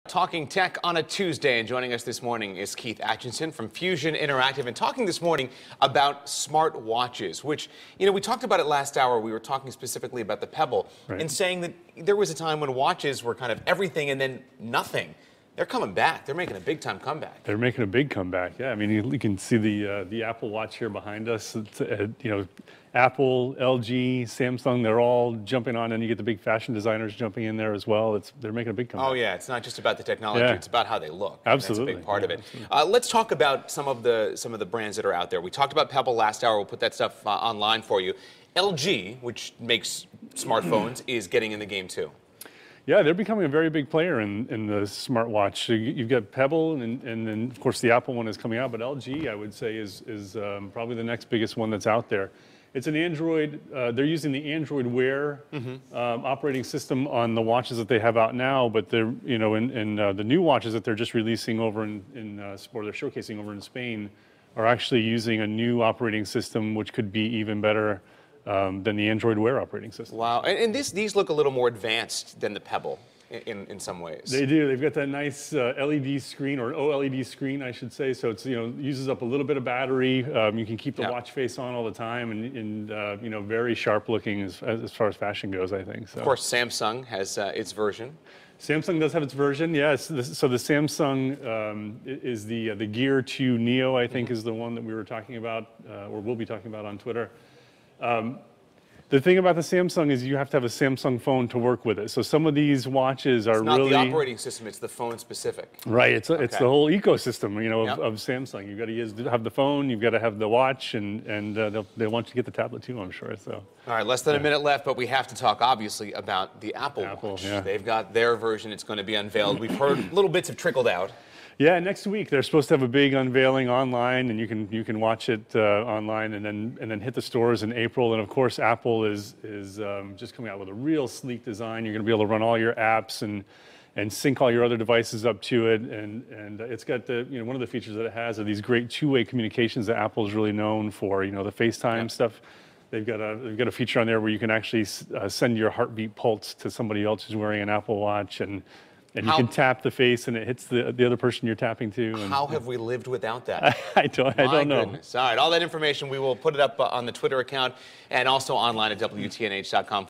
Talking tech on a Tuesday, and joining us this morning is Keith Atchison from Fusion Interactive, and talking this morning about smart watches, which, we talked about it last hour. We were talking specifically about the Pebble, right, and saying that there was a time when watches were kind of everything and then nothing. They're coming back. They're making a big-time comeback. They're making a big comeback. Yeah, I mean, you can see the Apple Watch here behind us. It's, Apple, LG, Samsung, they're all jumping on, and you get the big fashion designers jumping in there as well. They're making a big comeback. Oh yeah, it's not just about the technology; Yeah. it's about how they look. Absolutely, that's a big part of it. Absolutely. Let's talk about some of the brands that are out there. We talked about Pebble last hour. We'll put that stuff online for you. LG, which makes smartphones, is getting in the game too. Yeah, they're becoming a very big player in the smartwatch. So you've got Pebble, and then of course the Apple one is coming out, but LG, I would say, is probably the next biggest one that's out there. It's an Android. They're using the Android Wear operating system on the watches that they have out now, but they're in the new watches that they're just releasing over or they're showcasing over in Spain are actually using a new operating system, which could be even better than the Android Wear operating system. Wow, and these look a little more advanced than the Pebble in some ways. They do. They've got that nice LED screen, or OLED screen, I should say. So it's uses up a little bit of battery. You can keep the watch face on all the time, and very sharp looking as far as fashion goes, I think. So. Of course, Samsung has its version. Samsung does have its version, yes. So the Samsung is the Gear 2 Neo, I think, is the one that we were talking about, or will be talking about on Twitter. The thing about the Samsung is you have to have a Samsung phone to work with it. So some of these watches are really... It's not the operating system, it's the phone specific. Right, it's the whole ecosystem, of Samsung. You've got to have the phone, you've got to have the watch, and they want you to get the tablet too, I'm sure. So. All right, less than a minute left, but we have to talk, obviously, about the Apple Watch. Yeah. They've got their version. It's going to be unveiled. We've heard little bits have trickled out. Yeah, next week they're supposed to have a big unveiling online, and you can watch it online, and then hit the stores in April. And of course, Apple is just coming out with a real sleek design. You're going to be able to run all your apps and sync all your other devices up to it. And it's got one of the features that it has are these great two-way communications that Apple is really known for. The FaceTime stuff. They've got a feature on there where you can actually send your heartbeat pulse to somebody else who's wearing an Apple Watch, and you can tap the face, and it hits the other person you're tapping to. And, how have we lived without that? I don't know. Goodness. All right, all that information, we will put it up on the Twitter account and also online at WTNH.com.